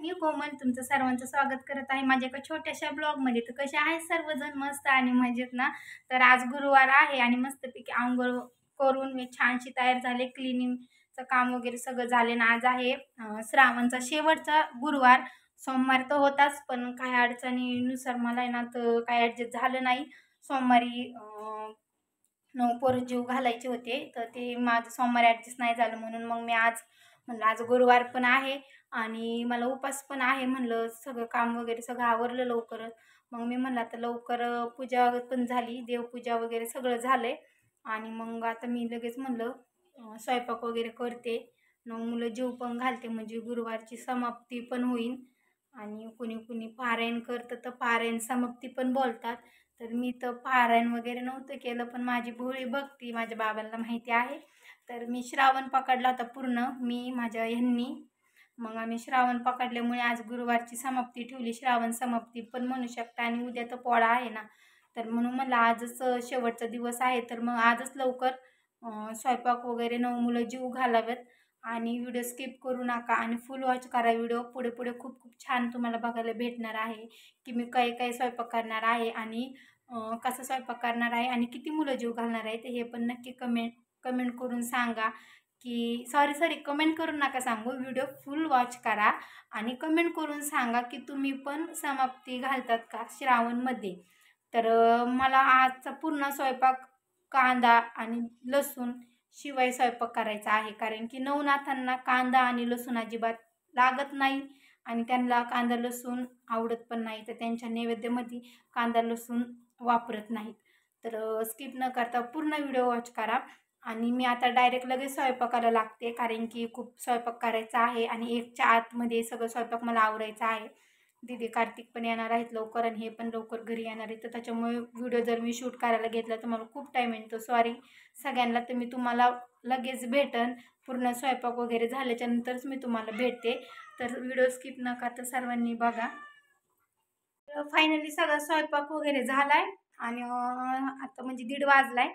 मी कोमल तुमचं सर्वांचं स्वागत करत आहे माझ्या एका छोट्याशा ब्लॉगमध्ये. तर कसे आहेत सर्वजण? मस्त आणि मजेत ना? तर आज गुरुवार आहे आणि मस्तपैकी अंघोळ करून मी छानशी तयार झाले. क्लिनिंगचं काम वगैरे सगळं झाले ना. आज आहे श्रावणचा शेवटचा गुरुवार. सोमवार तर होताच, पण काही अडचणीनुसार मला आहे ना तर काही ॲडजस्ट झालं नाही. सोमवारी 9 पोरं जीव घालायचे होते, तर ते माझं सोमवारी ॲडजस्ट नाही झालं. म्हणून मग मी आज म्हणलं आज गुरुवार पण आहे आणि मला उपास पण आहे. म्हणलं सगळं काम वगैरे सगळं आवरलं लवकरच. मग मी म्हणलं आता लवकर पूजा पण झाली, देवपूजा वगैरे सगळं झालं आहे. आणि मग आता मी लगेच म्हणलं स्वयंपाक वगैरे करते. 9 मुलं जीव पण घालते, म्हणजे गुरुवारची समाप्ती पण होईल. आणि कुणी कुणी पारायण करतं तर पारायण समाप्ती पण बोलतात. तर मी तर पारायण वगैरे नव्हतं केलं, पण माझी भोळी भक्ती माझ्या बाबांना माहिती आहे. तर मी श्रावण पकडला होता पूर्ण, मी माझ्या ह्यांनी. मग आम्ही श्रावण पकडल्यामुळे आज गुरुवारची समाप्ती ठेवली, श्रावण समाप्ती पण म्हणू शकता. आणि उद्या तर पोळा आहे ना, तर म्हणून मला आजच शेवटचा दिवस आहे. तर मग आजच लवकर स्वयंपाक वगैरे 9 मुलं जीव घालावेत. आणि व्हिडिओ स्किप करू नका आणि फुल वॉच करा व्हिडिओ. पुढे पुढे खूप खूप छान तुम्हाला बघायला भेटणार आहे की मी काय काय स्वयंपाक करणार आहे आणि कसा स्वयंपाक करणार आहे आणि किती मुलं जीव घालणार आहे. ते हे पण नक्की कमेंट करून सांगा. की सॉरी कमेंट करून नका सांगू, व्हिडिओ फुल वॉच करा आणि कमेंट करून सांगा की तुम्ही पण समाप्ती घालतात का श्रावणमध्ये. तर मला आजचा पूर्ण स्वयंपाक कांदा आणि लसूण शिवाय स्वयंपाक करायचा आहे, कारण की नवनाथांना कांदा आणि लसूण अजिबात लागत नाही आणि त्यांना कांदा लसूण आवडत पण नाही. तर त्यांच्या नैवेद्यामध्ये कांदा लसूण वापरत नाहीत. तर स्किप न करता पूर्ण व्हिडिओ वॉच करा. आणि मी आता डायरेक्ट लगेच स्वयंपाकाला लागते, कारण की खूप स्वयंपाक करायचा आहे आणि 1च्या आतमध्ये सगळं स्वयंपाक मला आवरायचा आहे. दीदी कार्तिक पण येणार आहेत लवकर आणि हे पण लवकर घरी येणार आहे. तर त्याच्यामुळे व्हिडिओ जर मी शूट करायला घेतला तर मला खूप टाईम येतो. सॉरी सगळ्यांना. तर मी तुम्हाला लगेच भेटन, पूर्ण स्वयंपाक वगैरे झाल्याच्या नंतरच मी तुम्हाला भेटते. तर व्हिडिओ स्किप न करता सर्वांनी बघा. फायनली सगळा स्वयंपाक वगैरे झालाय आणि आता म्हणजे 1:30 वाजलाय.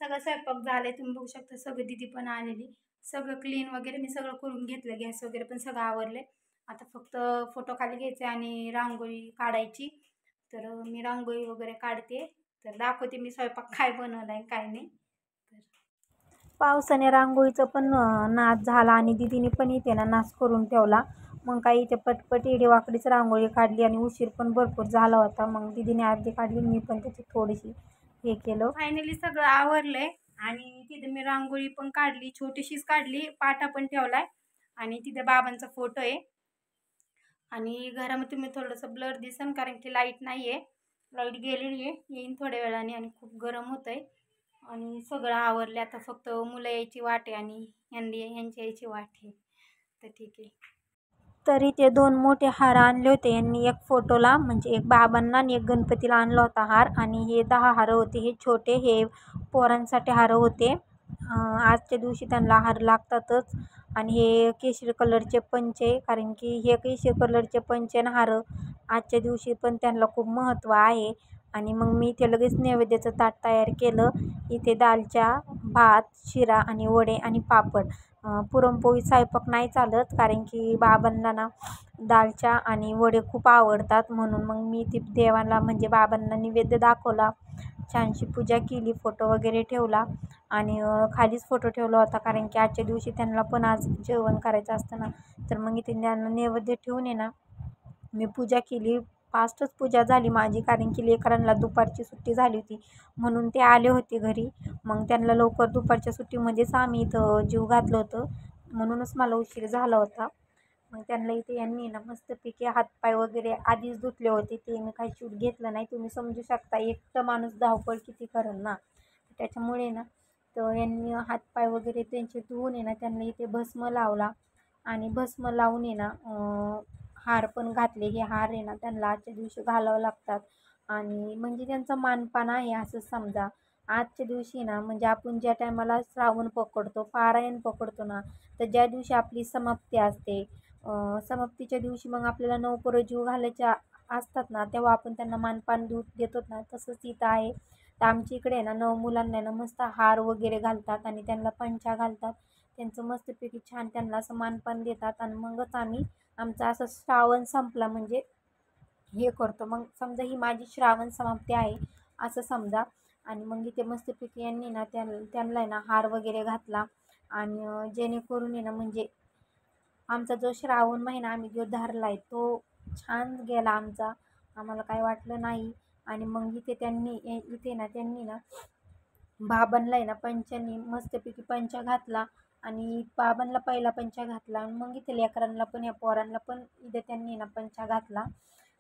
सगळं स्वयंपाक झालाय, तुम्ही बघू शकता. सगळं दीदी पण आलेली, सगळं क्लीन वगैरे मी सगळं करून घेतलं. गॅस वगैरे पण सगळं आवरले. आता फक्त फोटो खाली घ्यायचे आणि रांगोळी काढायची. तर मी रांगोळी वगैरे काढते. तर दाखवते मी स्वयंपाक काय बनवलाय काय नाही. पावसाने रांगोळीचं पण नाश झाला आणि दीदीने पण इथे ना नाश करून ठेवला. मग काही इथे पटपट वाकडीच रांगोळी काढली आणि उशीर पण भरपूर झाला होता. मग दीदीने अर्धी काढली, मी पण त्याची थोडीशी हे केलं. फायनली सगळं आवरलंय आणि तिथे मी रांगोळी पण काढली, छोटीशीच काढली. पाटा पण ठेवलाय आणि तिथे बाबांचा फोटो आहे. आणि घरामध्ये मी थोडंसं ब्लर दिसन, कारण की लाईट नाही आहे. लाईट गेलेली आहे, येईन थोड्या वेळाने आणि खूप गरम होतं आहे. आणि सगळं आवरले. आता फक्त मुलं यायची वाट आहे आणि यांची यायची वाट आहे. तर ठीक आहे. तरी ते 2 मोठे हार आणले होते यांनी, एक फोटोला म्हणजे एक बाबांना आणि एक गणपतीला आणला होता हार. आणि हे 10 हार होते, हे छोटे, हे पोरांसाठी हार होते. आजच्या दिवशी त्यांना हार लागतातच. आणि हे केशरी कलरचे पंचे, कारण की हे केशरी कलरचे पंचे आणि हार आजच्या दिवशी पण त्यांना खूप महत्त्व आहे. आणि मग मी इथे लगेच नैवेद्याचं ताट तयार केलं. इथे दालच्या भात, शिरा आणि वडे आणि पापड. पुरणपोळी स्वयंपाक नाही चालत, कारण की बाबांना ना दालच्या आणि वडे खूप आवडतात. म्हणून मग मी ती देवाला म्हणजे बाबांना नैवेद्य दाखवला, छानशी पूजा केली, फोटो वगैरे ठेवला. आणि खालीच फोटो ठेवला होता, कारण की आजच्या दिवशी त्यांना पण आज जेवण करायचं असतं ना. तर मग इथे त्यांना नैवेद्य ठेवून ना मी पूजा केली. फास्टच पूजा झाली माझी, कारण की लेकरांना दुपारची सुट्टी झाली होती म्हणून ते आले होते घरी. मग त्यांना लवकर दुपारच्या सुट्टीमध्येच आम्ही इथं जीव घातलं होतं, म्हणूनच मला उशीर झाला होता. मग त्यांना इथे यांनी ना मस्तपैकी हातपाय वगैरे आधीच धुतले होते. ते मी काही शूट घेतलं नाही. तुम्ही समजू शकता एकटं माणूस धावपळ किती करेल ना, त्याच्यामुळे ना तर यांनी हातपाय वगैरे त्यांचे धुवून ना त्यांना इथे भस्म लावला. आणि भस्म लावून ना हार पण घातले. हे हार ना त्यांना आजच्या दिवशी घालावं लागतात आणि म्हणजे त्यांचा मानपान आहे असं समजा. आजच्या दिवशी ना म्हणजे आपण ज्या टायमाला श्रावण पकडतो, पारायण पकडतो ना, तर ज्या दिवशी आपली समाप्ती असते, समाप्तीच्या दिवशी मग आपल्याला 9 पोरं जीव घालायच्या असतात ना, तेव्हा आपण त्यांना मानपान देतो ना, तसंच इथं आहे. तर आमच्या इकडे ना 9 मुलांना ना मस्त हार वगैरे घालतात आणि त्यांना पंचा घालतात. त्यांचं मस्तपैकी छान त्यांना असं मानपान देतात आणि मगच आम्ही आमचा असं श्रावण संपला म्हणजे हे करतो. मग समजा ही माझी श्रावण समाप्ती आहे असं समजा. आणि मग इथे मस्तपैकी यांनी ना त्यांना आहे ना हार वगैरे घातला. आणि जेणेकरून आहे ना म्हणजे आमचा जो श्रावण महिना आम्ही जो धरला आहे तो छान गेला आमचा, आम्हाला काय वाटलं नाही. आणि मग इथे ना त्यांनी ना बाबांना आहे ना पंचांनी मस्तपैकी पंचा घातला. आणि बाबांना पहिला पंचा घातला आणि मग इथे लेकरांना पण या पोरांना पण इथे त्यांनी ना पंचा घातला.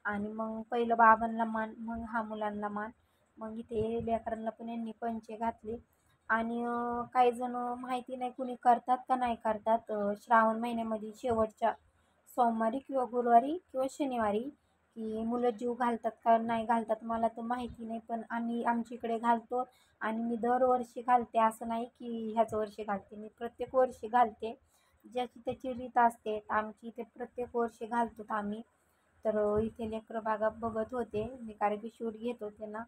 आणि मग पहिलं बाबांना मान, मग हा मुलांना मान, मग इथे लेकरांना पण यांनी पंचे घातले. आणि काही जण माहिती नाही कुणी करतात का नाही करतात, श्रावण महिन्यामध्ये शेवटच्या सोमवारी किंवा गुरुवारी किंवा शनिवारी की मुलं जीव घालतात का नाही घालतात मला तर माहिती नाही, पण आम्ही आमच्या इकडे घालतो. आणि मी दरवर्षी घालते, असं नाही की ह्याच वर्षी घालते, मी प्रत्येक वर्षी घालते. ज्याची त्याची रीत असते, आमची इथे प्रत्येक वर्षी घालतो आम्ही. तर इथे लेकरं बागा बघत होते मी, कारण की शूट घेत होते ना.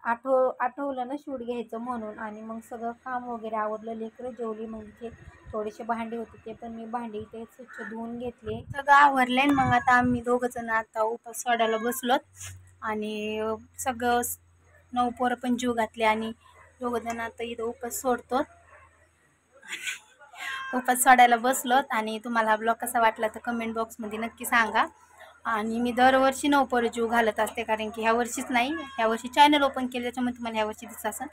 आठवलं ना शूट घ्यायचं म्हणून. आणि मग सगळं काम वगैरे आवडलं, लेकरं जेवली. मग इथे थोडेसे भांडे होते ते पण मी भांडे इथे स्वच्छ धुवून घेतले. सगळं आवरलंय. मग आता आम्ही दोघं जण आता उपास सोडायला बसलोत. आणि सगळं 9 पोरं पण जीव घातले आणि दोघं जण आता इथं उपास सोडतो. उपास सोडायला बसलोत. आणि तुम्हाला हा ब्लॉग कसा वाटला तर कमेंट बॉक्समध्ये नक्की सांगा. आणि मी दरवर्षी 9 पोरं जीव घालत असते, कारण की ह्या वर्षीच नाही, ह्या वर्षी चॅनल ओपन केलं त्याच्यामुळे तुम्हाला ह्या वर्षी दिसत असेल.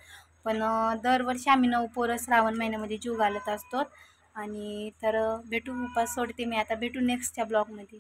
पण दरवर्षी आम्ही 9 पोरं श्रावण महिन्यामध्ये जीव घालत असतो. आणि तर भेटू, उपास सोडते मी आता, भेटू नेक्स्टच्या ब्लॉगमध्ये.